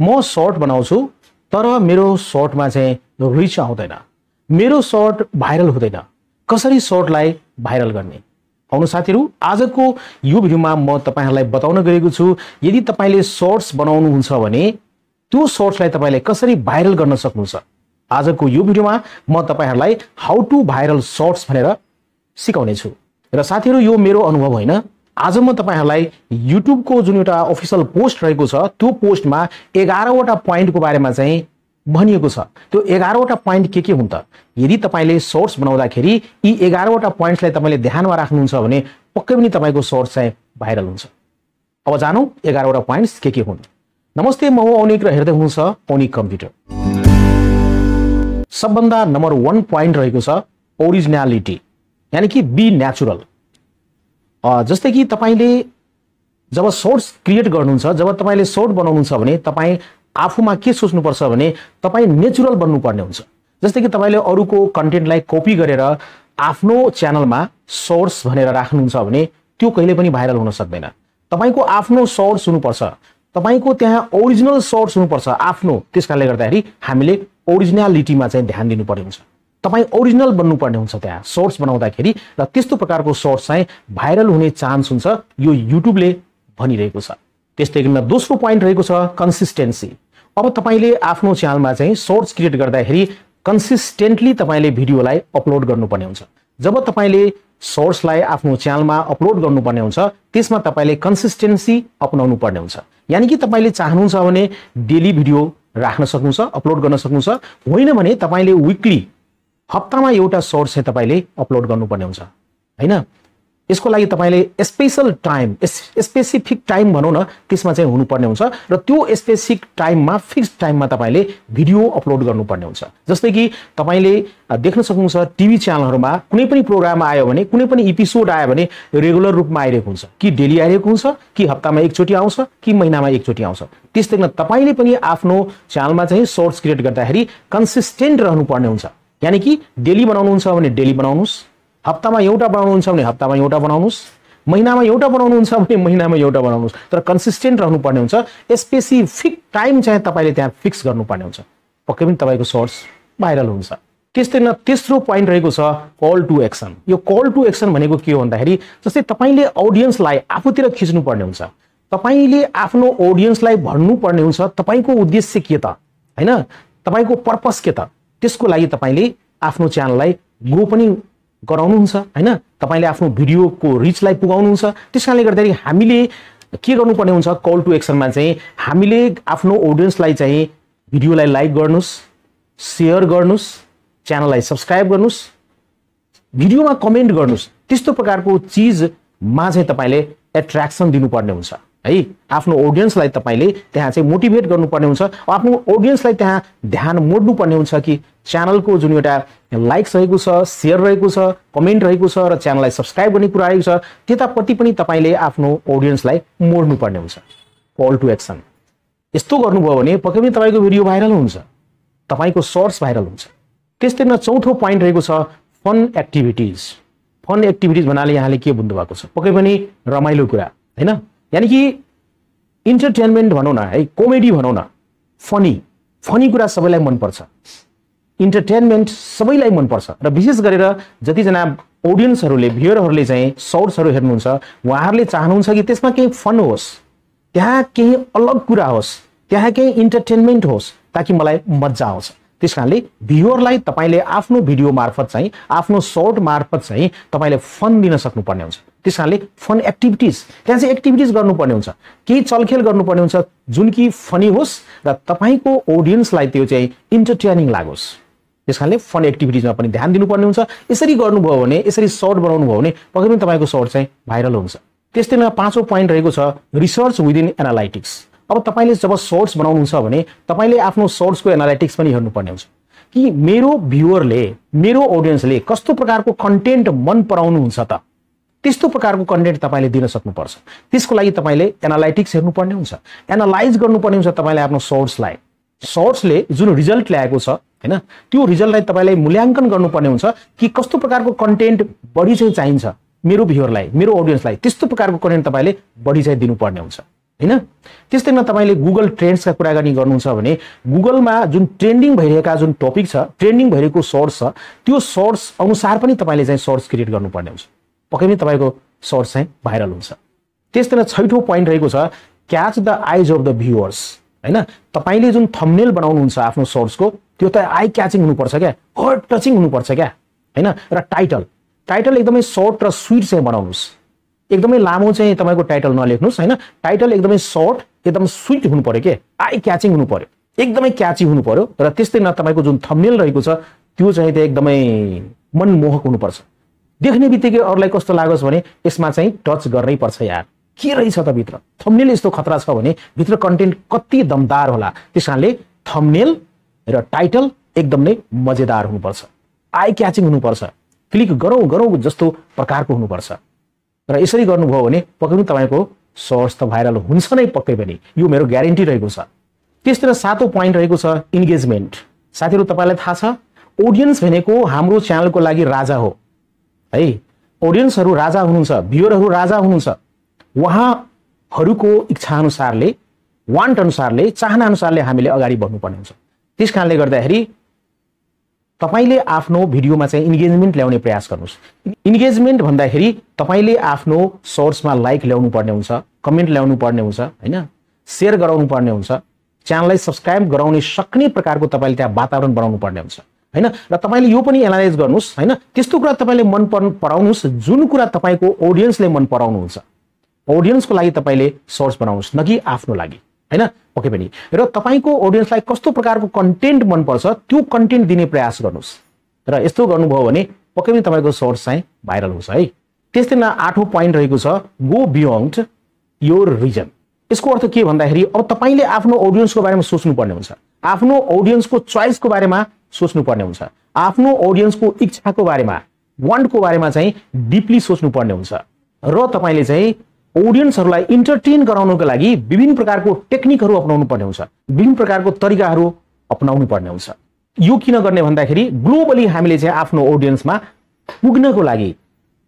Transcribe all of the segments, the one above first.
म सर्ट बनाउँछु तर मेरो सर्टमा चाहिँ रिच आउँदैन, मेरो सर्ट भाइरल हुँदैन। कसरी सर्टलाई भाइरल गर्ने? आउनु साथीहरु, आजको यो भिडियोमा म तपाईहरुलाई बताउन गएको छु यदि तपाईले सर्ट्स बनाउनुहुन्छ भने त्यो सर्ट्सलाई तपाईले कसरी भाइरल गर्न सक्नुहुन्छ। आजको यो भिडियोमा म तपाईहरुलाई हाउ टु भाइरल सर्ट्स भनेर सिकाउने छु। र साथीहरु, यो मेरो अनुभव होइन। आज म तपाईहरुलाई YouTube को जुन एउटा अफिसियल पोस्ट रहेको छ त्यो पोस्टमा 11 वटा प्वाइन्टको बारेमा चाहिँ भनिएको छ। त्यो 11 वटा प्वाइन्ट के हुन् त? यदि तपाईले सर्ट्स बनाउँदाखेरि यी 11 वटा प्वाइन्ट्सलाई तपाईले ध्यानमा राख्नुहुन्छ भने पक्कै पनि तपाईको सर्ट्स चाहिँ भाइरल हुन्छ। अब जानौं 11 वटा प्वाइन्ट्स के हुन्। नमस्ते, म हो ओनिक र हेर्दै हुनुहुन्छ ओनिक कम्प्युटर। सबभन्दा नम्बर 1 प्वाइन्ट रहेको छ ओरिजिनालिटी, यानी कि बी नेचुरल। जस्तै कि तपाईले जब सर्ट्स क्रिएट गर्नुहुन्छ, जब तपाईले सर्ट बनाउनुहुन्छ भने तपाई आफूमा के सोच्नुपर्छ भने तपाई नेचुरल बन्नुपर्ने हुन्छ। जस्तै कि तपाईले अरूको कन्टेन्टलाई कपी गरेर आफ्नो च्यानलमा सर्ट्स भनेर राख्नुहुन्छ भने त्यो कहिले पनि भाइरल हुन सक्दैन। तपाईको आफ्नो सर्ट्स हुनुपर्छ, तपाईको त्यहाँ ओरिजिनल सर्ट्स हुनुपर्छ आफ्नो। त्यसकारणले गर्दाखेरि हामीले ओरिजिनालिटीमा चाहिँ ध्यान दिनुपर्ने हुन्छ। तपाई ओरिजिनल बन्नुपर्ने हुन्छ त्यहाँ सर्ट्स बनाउँदाखेरि, र त्यस्तो प्रकारको सर्ट्स चाहिँ भाइरल हुने चान्स हुन्छ, यो युट्युबले भनिरहेको छ। त्यस्तै गरी दोस्रो प्वाइन्ट रहेको छ कन्सिस्टेन्सी। अब तपाईले आफ्नो च्यानलमा चाहिँ सर्ट्स क्रिएट गर्दाखेरि कन्सिस्टेन्टली तपाईले भिडियोलाई अपलोड गर्नुपर्ने हुन्छ। जब तपाईले सर्ट्सलाई आफ्नो च्यानलमा अपलोड गर्नुपर्ने हुन्छ त्यसमा तपाईले कन्सिस्टेन्सी अपनाउनु पर्ने हुन्छ। यानी कि तपाईले चाहनुहुन्छ भने डेली भिडियो राख्न सक्नुहुन्छ, अपलोड गर्न सक्नुहुन्छ। होइन भने तपाईले विकली हप्तामा एउटा सर्ट चाहिँ तपाईले अपलोड गर्नुपर्ने हुन्छ, हैन? यसको लागि तपाईले स्पेशल टाइम, स्पेसिफिक टाइम भनौं न, त्यसमा चाहिँ हुनुपर्ने हुन्छ। र त्यो स्पेसिफिक टाइममा, फिक्स टाइममा तपाईले भिडियो अपलोड गर्नुपर्ने हुन्छ। जस्तै कि तपाईले देख्न सक्नुहुन्छ टिभी च्यानलहरुमा कुनै पनि प्रोग्राम आयो भने, कुनै पनि एपिसोड आयो भने रेगुलर रूपमा आइरहेको हुन्छ, कि डेली आइरहेको हुन्छ, कि हप्तामा एकचोटी आउँछ, कि महिनामा एकचोटी आउँछ। त्यस्तै गरी तपाईले पनि आफ्नो च्यानलमा चाहिँ सर्ट्स क्रिएट गर्दाखेरि कन्सिस्टेन्ट रहनुपर्ने हुन्छ। यानी कि डेली बनाउनुहुन्छ भने डेली बनाउनुस्, हप्तामा एउटा बनाउनुहुन्छ भने हप्तामा एउटा बनाउनुस्, महिनामा एउटा बनाउनुहुन्छ भने महिनामा एउटा बनाउनुस्, तर कन्सिस्टेन्ट रहनुपर्ने हुन्छ। स्पेसिफिक टाइम चाहिँ तपाईले त्यहाँ फिक्स गर्नुपर्ने हुन्छ, पक्कै पनि तपाईको सर्ट्स भाइरल हुन्छ। त्यस्तै न तेस्रो प्वाइन्ट रहेको छ कल टु एक्सन। यो कल टु एक्सन भनेको के हो भन्दाखेरि जस्तै तपाईले ऑडियन्सलाई आफूतिर खिच्नु पर्ने हुन्छ, तपाईले आफ्नो ऑडियन्सलाई भन्नुपर्ने हुन्छ तपाईको उद्देश्य के त, हैन? तपाईको पर्पस के त? त्यसको लागि तपाईले आफ्नो च्यानललाई ग्रो पनि गराउनुहुन्छ, हैन? तपाईले आफ्नो भिडियोको रिचलाई पुगाउनुहुन्छ। त्यसकारणले गर्दाखेरि हामीले के गर्नुपर्ने हुन्छ, कल टु एक्सनमा चाहिँ हामीले आफ्नो ऑडियन्सलाई चाहिँ भिडियोलाई लाइक गर्नुस्, शेयर गर्नुस्, च्यानललाई सब्स्क्राइब गर्नुस्, भिडियोमा कमेन्ट गर्नुस्। त्यस्तो प्रकारको चीजमा चाहिँ तपाईले एट्र्याक्सन दिनुपर्ने हुन्छ, है? आफ्नो ऑडियन्सलाई तपाईले त्यहाँ चाहिँ मोटिभेट गर्नुपर्ने हुन्छ। आफ्नो ऑडियन्सलाई त्यहाँ ध्यान मोड्नुपर्ने हुन्छ कि च्यानलको जुन एउटा लाइक्स रहेको छ, शेयर रहेको छ, कमेन्ट रहेको छ र च्यानललाई सब्स्क्राइब गर्ने कुरा रहेको छ, त्यतापट्टि पनि तपाईले आफ्नो ऑडियन्सलाई मोड्नुपर्ने हुन्छ। कल टु एक्सन यस्तो गर्नुभयो भने पक्कै पनि तपाईको भिडियो भाइरल हुन्छ, तपाईको सर्ट्स भाइरल हुन्छ। त्यस्तै न चौथो प्वाइन्ट रहेको छ फन एक्टिभिटिज। फन एक्टिभिटिज भन्नाले यहाँले के बुझ्नु भएको छ? पक्कै पनि रमाइलो कुरा, हैन? यानी कि इन्टरटेनमेन्ट भनौं न, है, कमेडी भनौं न, फनी कुरा सबैलाई मन पर्छ। इन्टरटेनमेन्ट सबैलाई मन पर्छ, र विशेष गरेर जतिजना ऑडियन्सहरुले, भ्युअरहरुले चाहिँ सर्ट्सहरु हेर्नुहुन्छ उहाँहरुले चाहनुहुन्छ कि त्यसमा केही फन होस्, त्यहाँ केही अलग कुरा होस्, त्यहाँ केही इन्टरटेनमेन्ट होस्, ताकि मलाई मज्जा आओस्। त्यसकारणले भ्युअरलाई तपाईले आफ्नो भिडियो मार्फत चाहिँ, आफ्नो सर्ट मार्फत चाहिँ तपाईले फन दिन सक्नुपर्ने हुन्छ। त्यसकारणले फन एक्टिभिटिज, त्यहाँ चाहिँ एक्टिभिटिज गर्नुपर्ने हुन्छ, केही चलखेल गर्नुपर्ने हुन्छ जुन कि फनी होस् र तपाईको ऑडियन्सलाई त्यो चाहिँ इन्टरटेनिङ लागोस्। त्यसकारणले फन एक्टिभिटिजमा पनि ध्यान दिनुपर्ने हुन्छ। यसरी गर्नुभयो भने, यसरी सर्ट बनाउनु भयो भने पक्कै पनि तपाईको सर्ट चाहिँ भाइरल हुन्छ। त्यस्तै न पाँचौं प्वाइन्ट रहेको छ रिसर्च विदिन एनालाइटिक्स। अब तपाईले जब सर्ट्स बनाउनुहुन्छ भने तपाईले आफ्नो सर्ट्सको एनालाइटिक्स पनि हेर्नुपर्ने हुन्छ कि मेरो भ्युअरले, मेरो ऑडियन्सले कस्तो प्रकारको कन्टेन्ट मन पराउनुहुन्छ त, त्यस्तो प्रकारको कन्टेन्ट तपाईले दिन सक्नुपर्छ। त्यसको लागि तपाईले एनालाइटिक्स हेर्नुपर्ने हुन्छ, एनालाइज गर्नुपर्ने हुन्छ तपाईले आफ्नो सर्ट्सलाई। सर्ट्सले जुन रिजल्ट ल्याएको छ, हैन, त्यो रिजल्टलाई तपाईले मूल्याङ्कन गर्नुपर्ने हुन्छ कि कस्तो प्रकारको कन्टेन्ट बढी चाहिँ चाहिन्छ मेरो भ्युअरलाई, मेरो ऑडियन्सलाई, त्यस्तो प्रकारको कन्टेन्ट तपाईले बढी चाहिँ दिनुपर्ने हुन्छ। हैन। त्यस्तैमा तपाईले गुगल ट्रेन्ड्सका कुरा गर्नुहुन्छ भने गुगलमा जुन ट्रेन्डिङ भइरहेका जुन टपिक छ, ट्रेन्डिङ भइरहेको सोर्स छ, त्यो सोर्स अनुसार पनि तपाईले चाहिँ सोर्स क्रिएट गर्नुपर्ने हुन्छ। पक्कै पनि तपाईको सोर्स चाहिँ भाइरल हुन्छ। त्यस्तै छैठौं पोइन्ट रहेको छ क्याच द आइज अफ द भ्युअर्स, हैन। तपाईले जुन थम्बनेल बनाउनुहुन्छ आफ्नो सोर्सको त्यो त आई क्याचिङ हुनुपर्छ क्या, हार्ट टचिङ हुनुपर्छ क्या, हैन। र टाइटल एकदमै सर्ट र स्वीट चाहिँ बनाउनुस्। एकदमै लामो चाहिँ तपाईको टाइटल नलेख्नुस्, हैन। टाइटल एकदमै सर्ट, एकदम स्वीट हुनु पर्यो के, आई क्याचिङ हुनु पर्यो, एकदमै क्याची हुनु पर्यो। र त्यस्तैमा तपाईको जुन थम्बनेल रहेको छ त्यो चाहिँ एकदमै मनमोहक हुनुपर्छ। देख्ने बित्तिकै अरूलाई कस्तो लागोस् भने यसमा चाहिँ टच गर्नै पर्छ यार, के रहेछ त भित्र, थम्बनेल यस्तो खतरा छ भने भित्र कन्टेन्ट कति दमदार होला। त्यसकारणले थम्बनेल र टाइटल एकदम नै मजेदार हुनुपर्छ, आई क्याचिङ हुनुपर्छ, क्लिक गरौँ जस्तो प्रकारको हुनुपर्छ। र यसरी गर्नुभयो भने पक्कै पनि तपाईको सोर्स त भाइरल हुन्छ नै, पक्कै पनि, यो मेरो ग्यारेन्टी रहेको छ। त्यस्तै सातौं पोइन्ट रहेको छ इन्गेजमेन्ट। साथीहरु तपाईलाई थाहा छ ऑडियन्स भनेको हाम्रो च्यानलको लागि राजा हो है। ऑडियन्सहरु राजा हुनुहुन्छ, भ्युअरहरु राजा हुनुहुन्छ। उहाँहरुको इच्छा अनुसारले, वान्ट अनुसारले, चाहना अनुसारले हामीले अगाडि बढ्नुपर्ने हुन्छ। त्यसकारणले गर्दाखेरि तपाईले आफ्नो भिडियोमा चाहिँ इन्गेजमेन्ट ल्याउने प्रयास गर्नुस्। इन्गेजमेन्ट भन्दाखेरि तपाईले आफ्नो सोर्समा लाइक ल्याउनु पर्ने हुन्छ, कमेन्ट ल्याउनु पर्ने हुन्छ, हैन, शेयर गराउनु पर्ने हुन्छ, च्यानललाई सब्स्क्राइब गराउने सक्ने प्रकारको तपाईले त्यहाँ वातावरण बनाउनु पर्ने हुन्छ, हैन। र तपाईले यो पनि एनालाइज गर्नुस्, हैन, त्यस्तो कुरा तपाईले मन पराउनुस् जुन कुरा तपाईको ऑडियन्सले मन पराउनुहुन्छ। ऑडियन्सको लागि तपाईले सोर्स बनाउनुस्, न कि आफ्नो लागि, हैन, पक्कै पनि। र तपाईको ऑडियन्सलाई कस्तो प्रकारको कन्टेन्ट मन पर्छ त्यो कन्टेन्ट दिने प्रयास गर्नुस्। र यस्तो गर्नुभयो भने पक्कै पनि तपाईको सोर्स चाहिँ भाइरल हुन्छ है। त्यस्तै आठौं पोइन्ट रहेको छ गो बियोन्ड योर रिजन। यसको अर्थ के भन्दाखेरि अब तपाईले आफ्नो ऑडियन्सको बारेमा सोच्नु पर्ने हुन्छ, आफ्नो ऑडियन्सको चोइसको बारेमा सोच्नु पर्ने हुन्छ, आफ्नो ऑडियन्सको इच्छाको बारेमा, वान्टको बारेमा चाहिँ डीपली सोच्नु पर्ने हुन्छ। र तपाईले चाहिँ ऑडियन्सहरुलाई इन्टरटेन गराउनको लागि विभिन्न प्रकारको टेक्निकहरु अपनाउनु पर्ने हुन्छ, विभिन्न प्रकारको तरिकाहरु अपनाउनु पर्ने हुन्छ। यो किन गर्ने भन्दाखेरि ग्लोबली हामीले चाहिँ आफ्नो ऑडियन्समा पुग्नको लागि,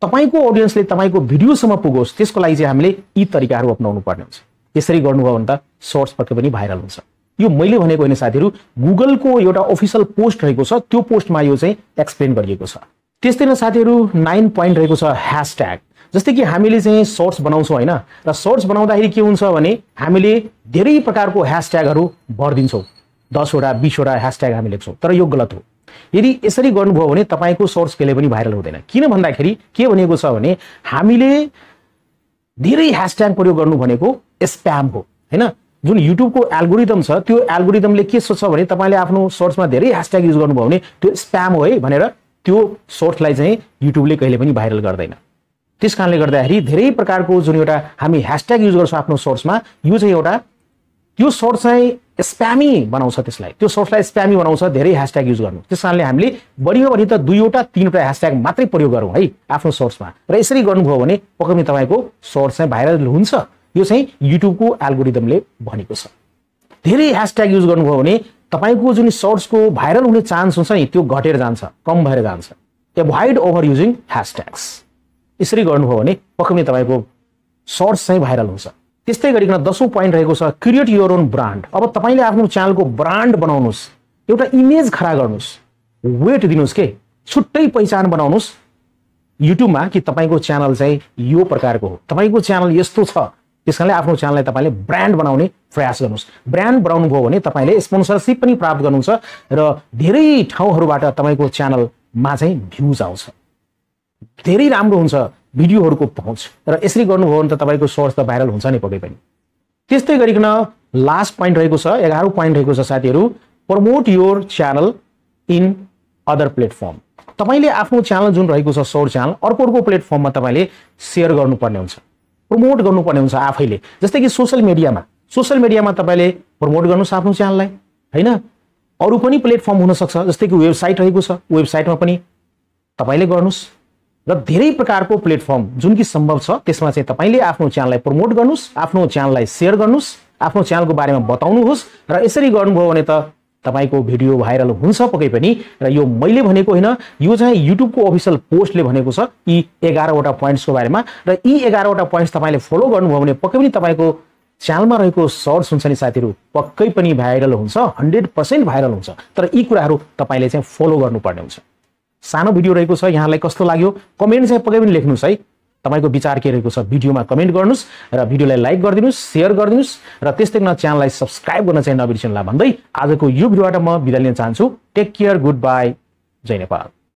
तपाईको ऑडियन्सले तपाईको भिडियोसम्म पुगोस् त्यसको लागि चाहिँ हामीले यी तरिकाहरु अपनाउनु पर्ने हुन्छ। यसरी गर्नुभयो भने त सोर्स पक्कै पनि भाइरल हुन्छ। यो मैले भनेको हैन साथीहरु, गुगलको एउटा अफिसियल पोस्ट रहेको छ, त्यो पोस्टमा यो चाहिँ एक्सप्लेन गरिएको छ। त्यस्तै न साथीहरु 9 पोइन्ट रहेको छ ह्याशट्याग। जस्तै कि हामीले चाहिँ सोर्स बनाउँछौं हैन, र सोर्स बनाउँदाखेरि के हुन्छ भने हामीले धेरै प्रकारको ह्याशट्यागहरु भर्दिन्छौं, 10 वटा 20 वटा ह्याशट्याग हामी लेख्छौं, तर यो गलत हो। यदि यसरी गर्नुभयो भने तपाईको सोर्स कहिले पनि भाइरल हुँदैन। किन भन्दाखेरि के भनेको छ भने हामीले धेरै ह्याशट्याग प्रयोग गर्नु भनेको स्प्याम हो, हैन। जुन युट्युबको एल्गोरिदम छ त्यो एल्गोरिदमले के सोच्छ भने तपाईले आफ्नो सोर्समा धेरै ह्याशट्याग युज गर्नुभयो भने त्यो स्प्याम हो है भनेर त्यो सोर्सलाई चाहिँ युट्युबले कहिले पनि भाइरल गर्दैन। त्यसकारणले गर्दाखेरि धेरै प्रकारको जुन एउटा हामी ह्याशट्याग युज गर्छौं आफ्नो सोर्समा, यो चाहिँ एउटा त्यो सोर्स चाहिँ स्प्यामी बनाउँछ, त्यसलाई त्यो सोर्सलाई स्प्यामी बनाउँछ धेरै ह्याशट्याग युज गर्नु। त्यसकारणले हामीले बढियो भने त 2 वटा 3 वटा ह्याशट्याग मात्रै प्रयोग गरौँ है आफ्नो सोर्समा। र यसरी गर्नुभयो भने पक्कै पनि तपाईको सोर्स चाहिँ भाइरल हुन्छ। यो चाहिँ युट्युबको एल्गोरिदमले भनेको छ। धेरै ह्याशट्याग युज गर्नुभयो भने तपाईको जुन सोर्सको भाइरल हुने चान्स हुन्छ नि त्यो घटेर जान्छ, कम भएर जान्छ। Avoid overusing hashtags. यसरी गर्नुभयो भने पक्कै पनि तपाईको सोर्स चाहिँ भाइरल हुन्छ। त्यस्तै गरिकन 10औं पोइन्ट रहेको छ क्रिएट योर ओन ब्रान्ड। अब तपाईले आफ्नो च्यानलको ब्रान्ड बनाउनुस्, एउटा इमेज खडा गर्नुस्, वेट दिनुस् के, छुट्टै पहिचान बनाउनुस् युट्युबमा कि तपाईको च्यानल चाहिँ यो प्रकारको हो, तपाईको च्यानल यस्तो छ। त्यसकारणले आफ्नो च्यानललाई तपाईले ब्रान्ड बनाउने प्रयास गर्नुस्। ब्रान्ड बनाउनु भयो भने तपाईले स्पोन्सरशिप पनि प्राप्त गर्नुहुन्छ र धेरै ठाउँहरुबाट तपाईको च्यानलमा चाहिँ भ्युज आउँछ, धेरै राम्रो हुन्छ भिडियोहरुको पहुँच। र यसरी गर्नुभयो भने त तपाईको सोर्स त भाइरल हुन्छ नि पक्कै पनि। त्यस्तै गरिकन लास्ट पोइन्ट रहेको छ 11औं पोइन्ट रहेको छ साथीहरु promote your channel in other platform. तपाईले आफ्नो च्यानल जुन रहेको छ सोर्स च्यानल अर्को प्लेटफर्ममा तपाईले शेयर गर्नुपर्ने हुन्छ, प्रमोट गर्नुपर्ने हुन्छ आफैले। जस्तै कि सोशल मिडियामा तपाईले प्रमोट गर्नुस् आफ्नो च्यानललाई, हैन। अरु पनि प्लेटफर्म हुन सक्छ, जस्तै कि वेबसाइट रहेको छ, वेबसाइटमा पनि तपाईले गर्नुस्। र धेरै प्रकारको प्लेटफर्म जुन कि सम्भव छ त्यसमा चाहिँ तपाईले आफ्नो च्यानललाई प्रमोट गर्नुस्, आफ्नो च्यानललाई शेयर गर्नुस्, आफ्नो च्यानलको बारेमा बताउनुहोस्। र यसरी गर्नुभयो भने त तपाईको भिडियो भाइरल हुन्छ पक्कै पनि। र यो मैले भनेको हैन, यो चाहिँ युट्युबको अफिसियल पोस्टले भनेको छ यी 11 वटा पोइन्ट्सको बारेमा। र यी 11 वटा पोइन्ट्स तपाईले फलो गर्नुभयो भने पक्कै पनि तपाईको च्यानलमा रहेको सर्ट्स हुन्छ नि साथीहरु पक्कै पनि भाइरल हुन्छ 100% भाइरल हुन्छ तर यी कुराहरु तपाईले चाहिँ फलो गर्नुपर्ने हुन्छ सानो भिडियो रहेको छ यहाँलाई कस्तो लाग्यो कमेन्ट चाहिँ पक्कै पनि लेख्नुस् है तपाईको विचार के रहेको छ भिडियोमा कमेन्ट गर्नुस् र भिडियोलाई लाइक गरिदिनुस् शेयर गरिदिनुस् र त्यस्तै गरी च्यानललाई सब्स्क्राइब गर्न चाहिँ नबिर्सनुहोला भन्दै आजको यो भिडियोबाट म बिदा लिन चाहन्छु टेक केयर गुड बाइ जय नेपाल